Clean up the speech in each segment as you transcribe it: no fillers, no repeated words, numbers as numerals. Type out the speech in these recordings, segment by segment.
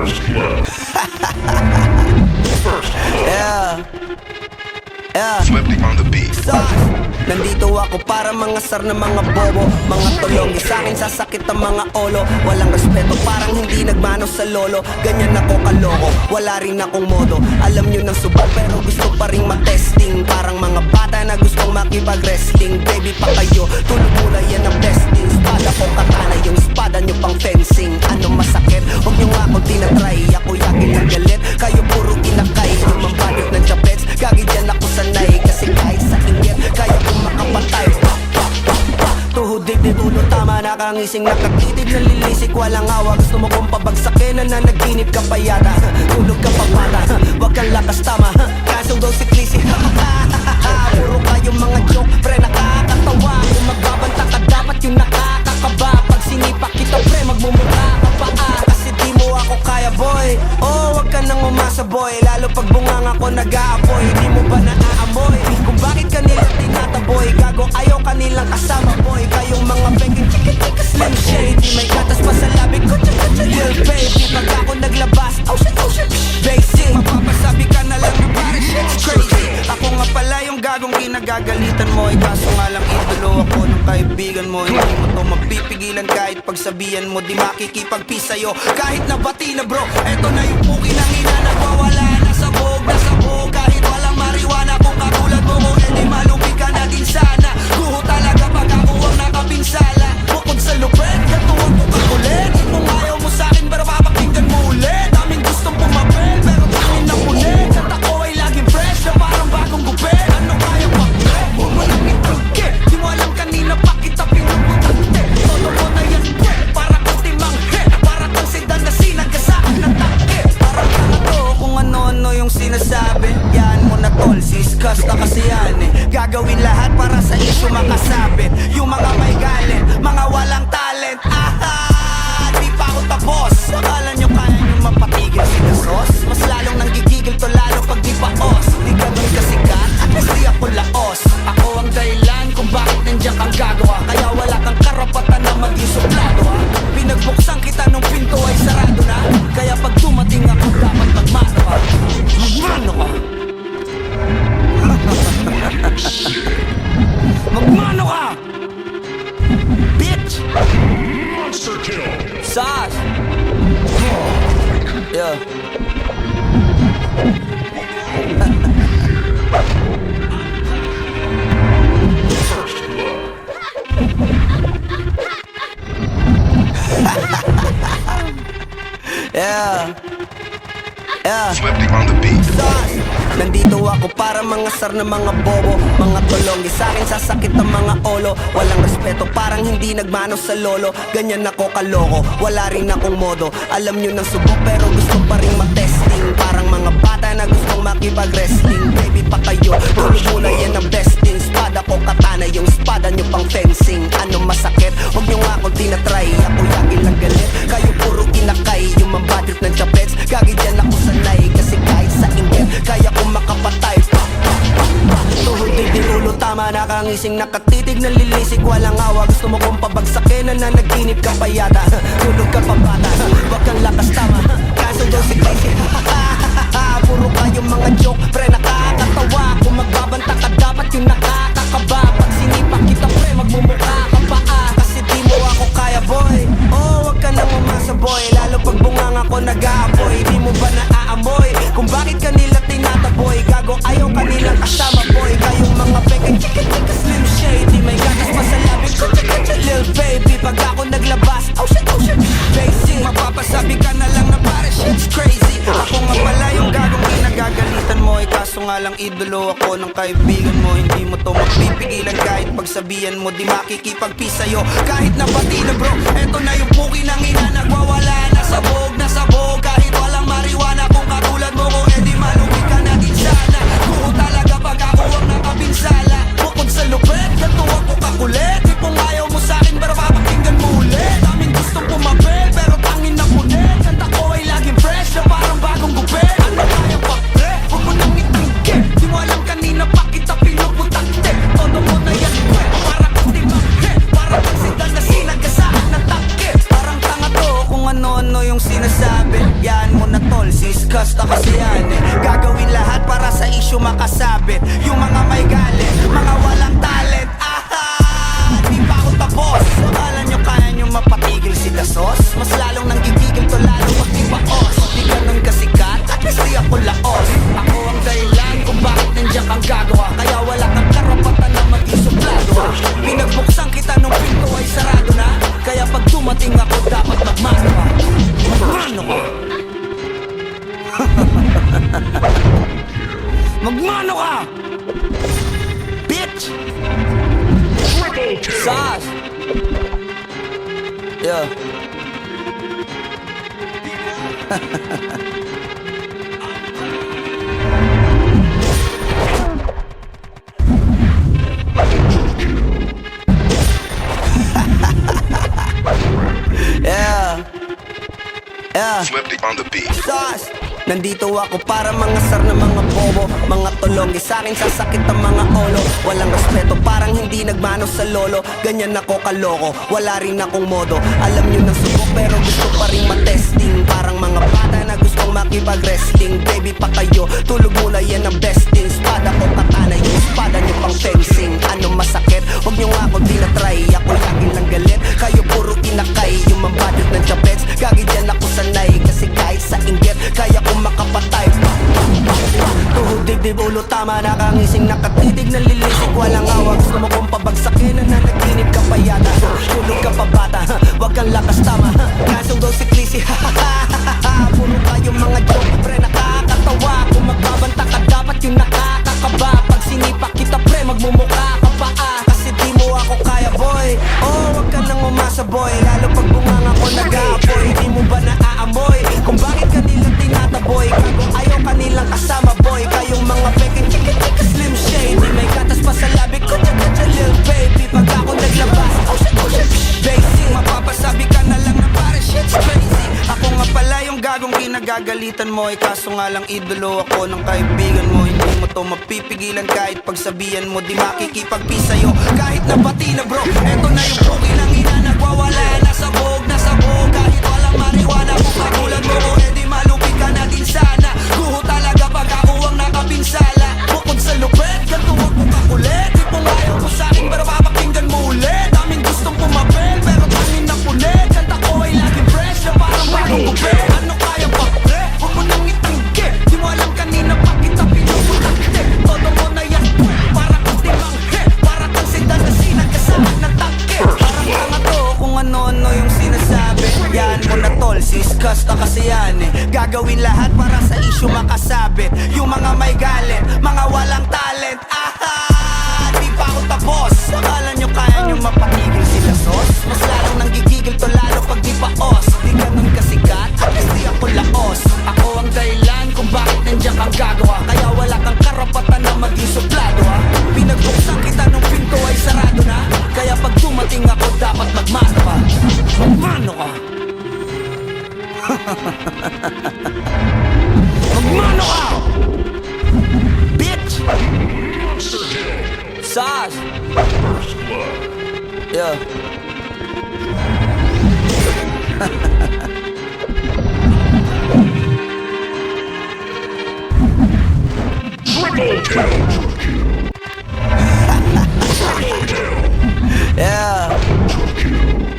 First blood. First blood. Yeah. Flipping on the beat. Nandito ako para mangasar ng mga bobo, mga tulong. Sa'kin sasakit ang mga olo. Walang respeto, parang hindi nagmano sa lolo. Ganyan ako kaloko, wala rin akong modo. Alam nyo ng subo pero gusto pa rin matesting. Parang mga bata na gustong makipag-wrestling. Baby pa kayo, tulog muna yan ang testing. Espada ko katana, yung espada nyo pang fencing. Ano masakit? Huwag nyo nga ako tinatry. Ako yakin ng galit, kayo puro kinakay. Yung mambalot ng chapets, gagi dyan ako sanay. Kasi kahit sa inggit, kaya kong makapatay. Tuhod dibdib ulo tama, nakangising nakatitig na lilisik, walang awa. Gusto mo kong pabagsakin, nananaginip ka pa yata. Tulog ka pa bata, wag kang lakas tama. Kaso daw si Clissy. Puro kayong mga joke, pre nakakatawa. Kung magbabanta ka dapat yung nakakakaba. Pag sinipak kita pre, magmumukha ka pa kasi di mo ako kaya boy. Oh, wag ka nang umasa boy. Lalo pag bungang ako nag-aapoy. Di mo ba naaamoy kung bakit kanila tinataboy? Gago ayaw kanilang kasama boy. Kayong mga begging chika-chika slim shady. May gatas pa sa labi ko, chika-chika little baby. Pag ako naglabas, oh shit, basic. Mapapasabi ka na lang na parang shit's crazy. Ako nga pala yung gagong kinagagalitan mo. Kaso nga lang idolo ako ng kaibigan mo. Hindi mo to mapipigilan kahit pagsabihan mo. Di makikipagpis sa'yo kahit nabati na bro. Eto na yung puki ng ina, nagwawala na sabog. Kahit walang mariwana. Kung katulad mo ko, edi malupi ka na din sana. Guho talaga pag ako ang nakapinsala. Bukod sa lupet, katuwag ko kakulit. Kung ayaw mo sa'kin, pero papakinggan mo ulit. Daming gustong pumapel, pero tangin na ulit. At ako ay laging fresh na parang bagong gupit. Ano kaya pa? Walang itangke. Di mo alam kanina pa kita pinuputante. Todo mo na yan, para kang timanghe. Para kang sedan na sinagasakan ng takip. Parang tanga to kung ano-ano yung sinasabi. Yan mo na tol, siskas na kasi yan eh. Gagawin lahat para sa issue makasabit. Yung mga may galit, mga walang talent. Di pa ako tapos. Akala nyo kaya nyo mapatigil si Gasos? Mas lalong nanggigigil to lalo pag di paos. Di ganun kasikat, at least di ako laos. Ako ang dahilan kung bakit nandiyan kang gagawa. Kaya wala kang karapatan na maging suplado ha. Pinagbuksan kita nung pinto ay sarado na. Kaya pag dumating ako dapat magmano ka. Magmano ka. Magmano ka. Bitch. Monster kill. Sas. Yeah. First blood. Yeah. Yeah. Flipping on the beat. Nandito ako para mangasar ng mga bobo, mga tulong. Sa'kin sasakit ang mga olo. Walang respeto, parang hindi nagmano sa lolo. Ganyan ako kaloko, wala rin akong modo. Alam nyo ng subo pero gusto pa rin matesting. Parang mga bata na gustong makipag-wrestling. Baby pa kayo, tulog muna yan ang besting. Espada ko katana, yung espada nyo pang fencing. Ano masakit? Huwag nyo nga ako tinatry. Ako yakin lang galit, kayo puro kinakay. Yung mambadrip ng chapets, gagi dyan ako sanay. Kasi kahit sa inggit, kaya kong makapatay. Tuhod di ulo tama, nakangising nakatitig na lilisik, walang awa. Gusto mo kong pabagsakin, nananaginip ka pa yata. Tulog ka pa bata, wag kang lakas tama. Kaso daw si Clissy. Puro kayong mga joke, pre nakakatawa. Kung magbabanta ka dapat yung nakakakaba. Pag sinipak kita pre, magmumukha ka pa kasi di mo ako kaya boy. Oh, wag ka nang umasa boy. Lalo pag bungang ako nag-aapoy. Di mo ba naaamoy kung bakit kanila tinataboy? Gago ayaw kanilang kasama boy. Kayong mga begging chika-chika slim shady. May gatas pa sa labi ko, chika-chika little baby. Pag ako naglabas, oh shit, basic. Mapapasabi ka na lang na parang shit's crazy. Ako nga pala yung gagong kinagagalitan mo. Kaso nga lang idolo ako ng kaibigan mo. Hindi mo to mapipigilan kahit pagsabihan mo. Di makikipagpis sa'yo kahit nabati na bro. Eto na yung puki ng ina, nagwawala na sabog. Kahit walang mariwana. Kung katulad mo ko, edi malupi ka na din sana. Guho talaga pag ako ang nakapinsala. Bukod sa lupet, katuwag ko kakulit. Di kung ayaw mo sa'kin, pero papakinggan mo ulit. Daming gustong pumapel, pero tangin na kulit. Kanta ko ay laging fresh na parang bagong gupit. Ano kaya pa pre? Huwag mo nang itangke. Di mo alam kanina pa kita pinuputante. Todo mo na yan pre, para kang timanghe. Para kang sedan na sinagasakan ng takip. Parang tanga to kung ano-ano yung sinasabi. Yan mo Yeah. Yeah. Flip on the beat. Sus! Nandito ako para mga sar na mga bobo, mga tulonggi sa'kin sasakit ang mga olo. Walang respeto, parang hindi nagmano sa lolo. Ganyan ako kaloko, wala rin akong modo. Alam nyo ng subok pero gusto pa rin matesting. Parang mga bata na gustong makipag-wrestling. Baby pa kayo, tulog muna yan ang besting. Espada ko katana, yung espada nyo pang fencing. Ano masakit? Huwag nyo nga ako tinatry. Ako lagi lang galit, kayo puro inakay. Yung mambadot ng chapets, gagi dyan ako sanay. Kasi kahit sa inggit, kaya kong makapatay. Tuhod dibdib ulo tama, nakangising nakatitig na lilisik. Walang awag, gusto mo kong pabagsakin. Nananaginip ka pa yata, tulog ka pa bata. Huwag kang lakas tama, kasong daw si Clissy. Puro kayong mga joke, pre nakakatawa. Kung magbabanta ka dapat yung nakakakaba. Pag sinipa kita pre, magmumukha ka pa kasi di mo ako kaya boy. Oh, wag ka nang umasa boy, lalo pag bunganga ko nag-aapoy. Di mo ba naaamoy kung bakit kanila tinataboy? Kago ayaw kanilang kasama boy. Kayong mga peking chika slim shade, di may katas pa sa labi ko, cha lil baby. Pag ako naglabas, oh shit, basic. Mapapasabi ka na lang na pare shit's crazy. Ako nga pala yung gagong kinagagalitan mo, kaso nga lang idolo ako ng kaibigan mo. Hindi mo to mapipigilan kahit pagsabihan mo, di makikipagpi sa'yo kahit nabati na bro. Eto na yung puki ng ina, nagwawala na sabog. Kahit walang mariwana, kung katulad mo ko, edi malupi ka na din sana. Guho talaga pag ako ang nakapinsala. Bukod sa lupet, ganito wag mo kakulit. Di kung ayaw mo sa'kin, pero papakinggan mo ulit. Daming gustong pumapel, pero tangin na pulit. Kanta ko ay laging fresh na parang bagong gupit. Ano kaya pa pre? Huwag mo nang itanggi. Di mo alam kanina pa kita pinuputakte. Todo mo na yan, para kang timanghe. Para kang sedan na sinagkasama ng tangke. Parang tanga to kung ano-ano yung sinasabi. Yan mo na tol, siskas na kasi yan Gagawin lahat para sa issue makasabit. Yung mga may galit, mga walang talent. Di pa ako tapos. Akala nyo kaya nyo mapatigil sila sos? Mas lalong nang gigigil to lalo pag di pa os. Di ganun kasikat, at least di ako laos. Ako ang dahilan kung bakit nandiyan kang gagawa. Kaya wala kang karapatan na maging suplado Pinagbuksan kita nung pinto ay sarado na. Kaya pag dumating ako dapat magmano ka. Magmano ka. Magmano ka! Bitch! Monster kill. Sas! First blood. Yeah. Triple kill. Yeah.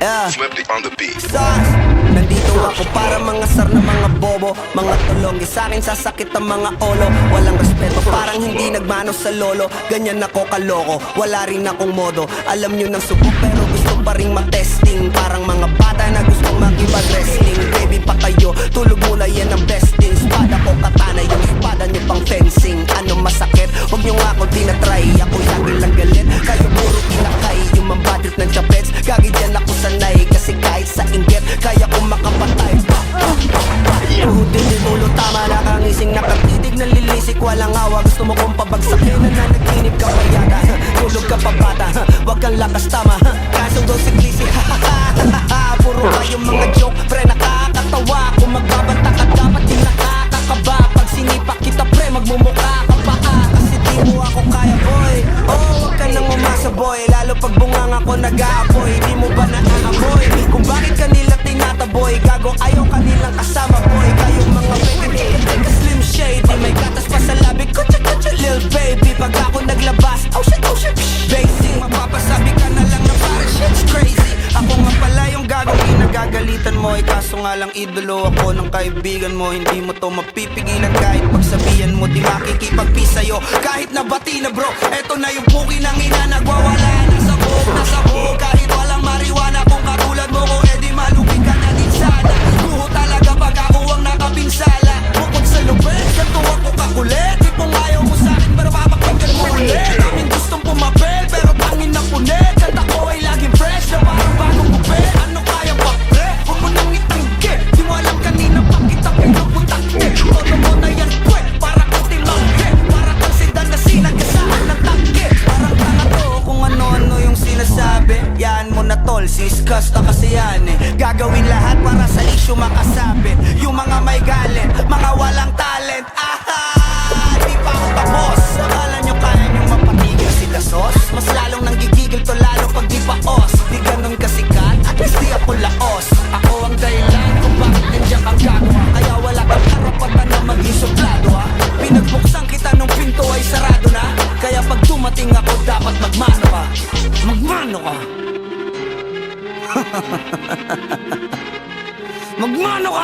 Yeah. Flip on the beat. Sus! Nandito ako para mga sar na mga bobo, mga tulonggi sa'kin sasakit ang mga olo. Walang respeto, parang hindi nagmano sa lolo. Ganyan ako kaloko, wala rin akong modo. Alam nyo ng subok pero gusto pa rin matesting. Parang mga bata na gustong makipag-wrestling. Baby pa kayo, tulog muna yan ang besting. Espada ko katana, yung espada nyo pang fencing. Ano masakit? Huwag nyo nga ako tinatry. Ako lagi lang galit, kayo puro inakay. Yung mambadot ng chapets, gagi dyan ako sanay. Kasi kahit sa inggit, kaya kong makapatay. Tuhudin din ulo tama, nakangising nakatitig na lilisik. Walang awa, gusto mo kong pabagsakin. Nananaginip ka pa yata, tulog ka pa bata. Huwag kang lakas tama, kasong daw si Clissy. Puro kayong mga joke, pre nakakatawa. Kung magbabanta ka dapat yung nakakakaba. Pag sinipa kita pre, magmumukha ka pa kasi di mo ako kaya boy. Oh, huwag ka nang umasa boy, lalo pag bunganga ko nag-aapoy. Di mo ba naaamoy kung bakit kanila tinataboy? Gago ayaw kanilang kasama boy. Kayong mga peking slim shade, di may gatas pa sa labi ko, cha lil baby. Pag ako naglabas, oh shit, basic. Mapapasabi ka na lang na pare shit's crazy. Ako nga pala yung gagong kinagagalitan mo, kaso nga lang idolo ako ng kaibigan mo. Hindi mo to mapipigilan kahit pagsabihan mo, di makikipagpi sa'yo kahit nabati na bro. Eto na yung puki ng ina, nagwawala na sabog. Kahit walang mariwana, kung katulad mo ko, edi malupi ka na din sana. Guho talaga pag ako ang nakapinsala. Bukod sa lupet, ganito ako kakulit. Di kung ayaw mo sa'kin, pero papakinggan mo ulit. Daming gustong pumapel, pero tangin na punit. Kanta ko ay laging fresh na parang bagong gupit. Ano kaya pa pre? Huwag mo nang itanggi. Di mo alam kanina pa kita all sis, kasta kasi yan eh. Gagawin lahat para sa issue makasabit. Yung mga may galit, mga walang talent. Di pa ako tapos. Akala nyo kaya nyo mapatigil sila sos? Mas lalong nanggigigil to lalo pag di pa os. Di ganun kasikat, at least di ako laos. Ako ang dahilan kung bakit nandiyan kang gagawa. Kaya wala kang karapatan na maging suplado ha. Pinagbuksan kita nung pinto ay sarado na. Kaya pag dumating ako dapat magmano ka. Magmano ka. Magmano ka.